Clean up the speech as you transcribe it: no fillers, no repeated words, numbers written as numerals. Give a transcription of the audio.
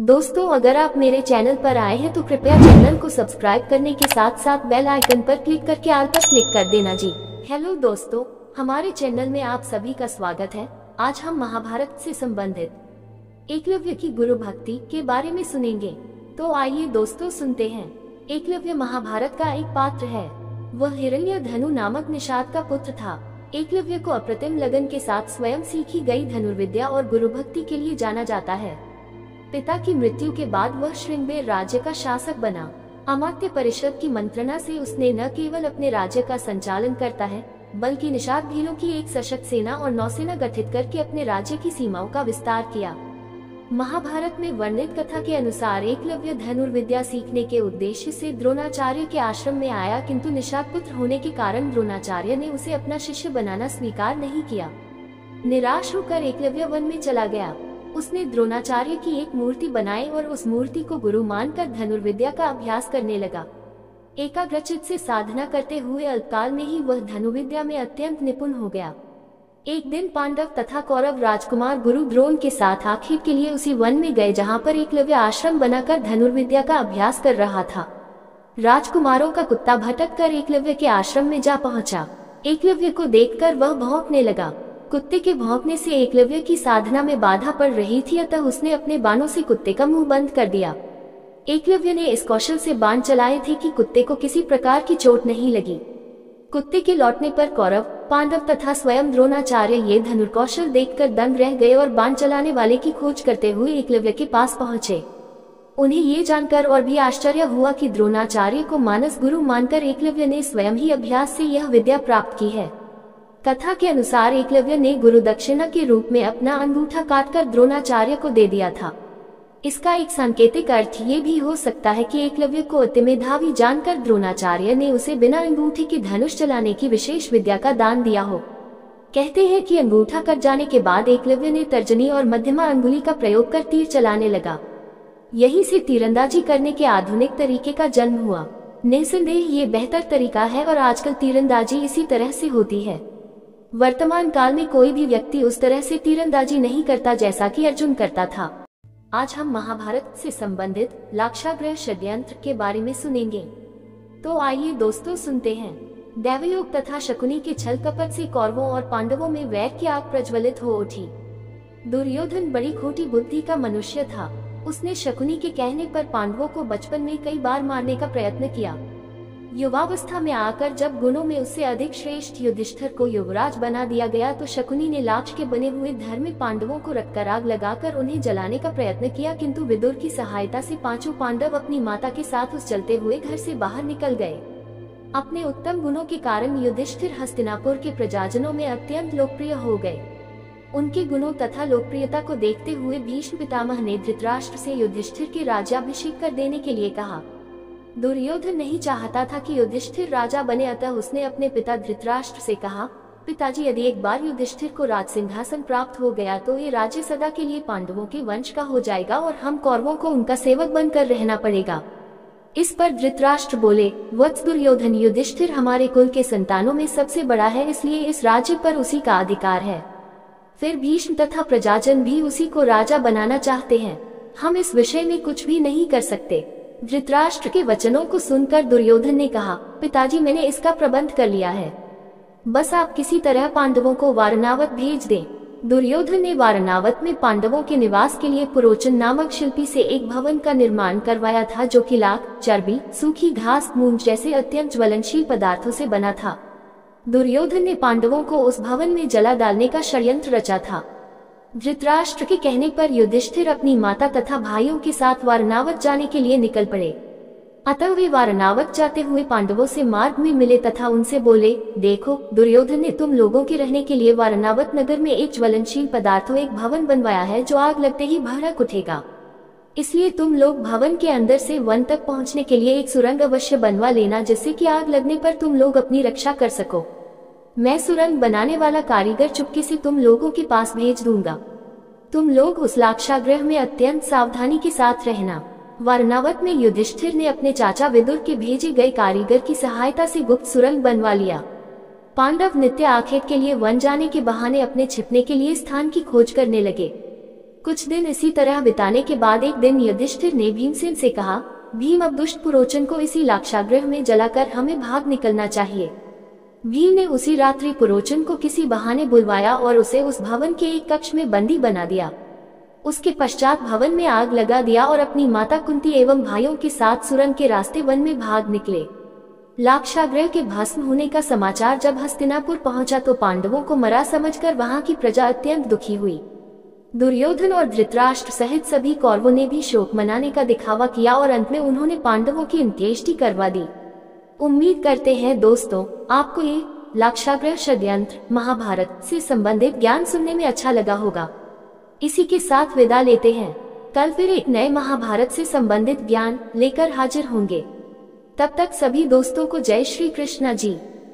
दोस्तों, अगर आप मेरे चैनल पर आए हैं तो कृपया चैनल को सब्सक्राइब करने के साथ साथ बेल आइकन पर क्लिक करके ऑल पर क्लिक कर देना जी। हेलो दोस्तों, हमारे चैनल में आप सभी का स्वागत है। आज हम महाभारत से संबंधित एकलव्य की गुरु भक्ति के बारे में सुनेंगे। तो आइए दोस्तों सुनते हैं। एकलव्य महाभारत का एक पात्र है। वह हिरण्यधनु नामक निषाद का पुत्र था। एकलव्य को अप्रतिम लगन के साथ स्वयं सीखी गई धनुर्विद्या और गुरु भक्ति के लिए जाना जाता है। पिता की मृत्यु के बाद वह श्रृंगबेर राज्य का शासक बना। अमात्य परिषद की मंत्रणा से उसने न केवल अपने राज्य का संचालन करता है, बल्कि निषाद भीलों की एक सशक्त सेना और नौसेना गठित करके अपने राज्य की सीमाओं का विस्तार किया। महाभारत में वर्णित कथा के अनुसार एकलव्य धनुर्विद्या सीखने के उद्देश्य से द्रोणाचार्य के आश्रम में आया, किंतु निषाद पुत्र होने के कारण द्रोणाचार्य ने उसे अपना शिष्य बनाना स्वीकार नहीं किया। निराश होकर एकलव्य वन में चला गया। उसने द्रोणाचार्य की एक मूर्ति बनाई और उस मूर्ति को गुरु मानकर धनुर्विद्या का अभ्यास करने लगा। एकाग्रचित्त से साधना करते हुए अल्पकाल में ही वह धनुर्विद्या में अत्यंत निपुण हो गया। एक दिन पांडव तथा कौरव राजकुमार गुरु द्रोण के साथ आखिर के लिए उसी वन में गए जहाँ पर एकलव्य आश्रम बनाकर धनुर्विद्या का अभ्यास कर रहा था। राजकुमारों का कुत्ता भटक कर एकलव्य के आश्रम में जा पहुंचा। एकलव्य को देखकर वह भौंकने लगा। कुत्ते के भौंकने से एकलव्य की साधना में बाधा पड़ रही थी, अतः उसने अपने बाणों से कुत्ते का मुंह बंद कर दिया। एकलव्य ने इस कौशल से बाण चलाए थे कि कुत्ते को किसी प्रकार की चोट नहीं लगी। कुत्ते के लौटने पर कौरव, पांडव तथा स्वयं द्रोणाचार्य ये धनुर्कौशल देखकर दंग रह गए और बाण चलाने वाले की खोज करते हुए एकलव्य के पास पहुंचे। उन्हें ये जानकर और भी आश्चर्य हुआ कि द्रोणाचार्य को मानस गुरु मानकर एकलव्य ने स्वयं ही अभ्यास से यह विद्या प्राप्त की है। कथा के अनुसार एकलव्य ने गुरु दक्षिणा के रूप में अपना अंगूठा काटकर द्रोणाचार्य को दे दिया था। इसका एक सांकेतिक अर्थ ये भी हो सकता है कि एकलव्य को अति मेधावी जानकर द्रोणाचार्य ने उसे बिना अंगूठे के धनुष चलाने की विशेष विद्या का दान दिया हो। कहते हैं कि अंगूठा कट जाने के बाद एकलव्य ने तर्जनी और मध्यमा अंगुली का प्रयोग कर तीर चलाने लगा। यहीं से तीरंदाजी करने के आधुनिक तरीके का जन्म हुआ। निसंदेह ये बेहतर तरीका है और आजकल तीरंदाजी इसी तरह से होती है। वर्तमान काल में कोई भी व्यक्ति उस तरह से तीरंदाजी नहीं करता जैसा कि अर्जुन करता था। आज हम महाभारत से संबंधित लाक्षागृह षड्यंत्र के बारे में सुनेंगे। तो आइए दोस्तों सुनते हैं। दैवयोग तथा शकुनी के छल कपट से कौरवों और पांडवों में वैर की आग प्रज्वलित हो उठी। दुर्योधन बड़ी खोटी बुद्धि का मनुष्य था। उसने शकुनी के कहने पर पांडवों को बचपन में कई बार मारने का प्रयत्न किया। युवावस्था में आकर जब गुणों में उससे अधिक श्रेष्ठ युधिष्ठिर को युवराज बना दिया गया तो शकुनी ने लाक्ष के बने हुए धर्मी पांडवों को रखकर आग लगाकर उन्हें जलाने का प्रयत्न किया, किंतु विदुर की सहायता से पांचों पांडव अपनी माता के साथ उस जलते हुए घर से बाहर निकल गए। अपने उत्तम गुणों के कारण युधिष्ठिर हस्तिनापुर के प्रजाजनों में अत्यंत लोकप्रिय हो गए। उनके गुणों तथा लोकप्रियता को देखते हुए भीष्म पितामह ने धृतराष्ट्र से युधिष्ठिर के राज्याभिषेक कर देने के लिए कहा। दुर्योधन नहीं चाहता था कि युधिष्ठिर राजा बने, अतः उसने अपने पिता धृतराष्ट्र से कहा, पिताजी, यदि एक बार युधिष्ठिर को राज सिंहासन प्राप्त हो गया तो ये राज्य सदा के लिए पांडवों के वंश का हो जाएगा और हम कौरवों को उनका सेवक बनकर रहना पड़ेगा। इस पर धृतराष्ट्र बोले, वत्स दुर्योधन, युधिष्ठिर हमारे कुल के संतानों में सबसे बड़ा है, इसलिए इस राज्य पर उसी का अधिकार है। फिर भीष्म तथा प्रजाजन भी उसी को राजा बनाना चाहते हैं। हम इस विषय में कुछ भी नहीं कर सकते। धृतराष्ट्र के वचनों को सुनकर दुर्योधन ने कहा, पिताजी, मैंने इसका प्रबंध कर लिया है। बस आप किसी तरह पांडवों को वारणावत भेज दें। दुर्योधन ने वारणावत में पांडवों के निवास के लिए पुरोचन नामक शिल्पी से एक भवन का निर्माण करवाया था, जो कि लाख, चर्बी, सूखी घास, मूंज जैसे अत्यंत ज्वलनशील पदार्थों से बना था। दुर्योधन ने पांडवों को उस भवन में जला डालने का षड्यंत्र रचा था। धृतराष्ट्र के कहने पर युधिष्ठिर अपनी माता तथा भाइयों के साथ वारणावत जाने के लिए निकल पड़े। अतः वे वारणावत जाते हुए पांडवों से मार्ग में मिले तथा उनसे बोले, देखो, दुर्योधन ने तुम लोगों के रहने के लिए वारणावत नगर में एक ज्वलनशील पदार्थों एक भवन बनवाया है, जो आग लगते ही भड़क उठेगा। इसलिए तुम लोग भवन के अंदर से वन तक पहुंचने के लिए एक सुरंग अवश्य बनवा लेना, जिससे कि आग लगने पर तुम लोग अपनी रक्षा कर सको। मैं सुरंग बनाने वाला कारीगर चुपके से तुम लोगों के पास भेज दूंगा। तुम लोग उस लाक्षागृह में अत्यंत सावधानी के साथ रहना। वारणावत में युधिष्ठिर ने अपने चाचा विदुर के भेजे गए कारीगर की सहायता से गुप्त सुरंग बनवा लिया। पांडव नित्य आखेट के लिए वन जाने के बहाने अपने छिपने के लिए स्थान की खोज करने लगे। कुछ दिन इसी तरह बिताने के बाद एक दिन युधिष्ठिर ने भीमसेन से कहा, भीम, अब दुष्ट पुरोचन को इसी लाक्षागृह में जलाकर हमें भाग निकलना चाहिए। भीम ने उसी रात्रि पुरोचन को किसी बहाने बुलवाया और उसे उस भवन के एक कक्ष में बंदी बना दिया। उसके पश्चात भवन में आग लगा दिया और अपनी माता कुंती एवं भाइयों के साथ सुरंग के रास्ते वन में भाग निकले। लाक्षागृह के भस्म होने का समाचार जब हस्तिनापुर पहुंचा तो पांडवों को मरा समझकर वहां की प्रजा अत्यंत दुखी हुई। दुर्योधन और धृतराष्ट्र सहित सभी कौरवों ने भी शोक मनाने का दिखावा किया और अंत में उन्होंने पांडवों की अंत्येष्टि करवा दी। उम्मीद करते हैं दोस्तों आपको ये लाक्षागृह षड्यंत्र महाभारत से संबंधित ज्ञान सुनने में अच्छा लगा होगा। इसी के साथ विदा लेते हैं। कल फिर एक नए महाभारत से संबंधित ज्ञान लेकर हाजिर होंगे। तब तक सभी दोस्तों को जय श्री कृष्ण जी।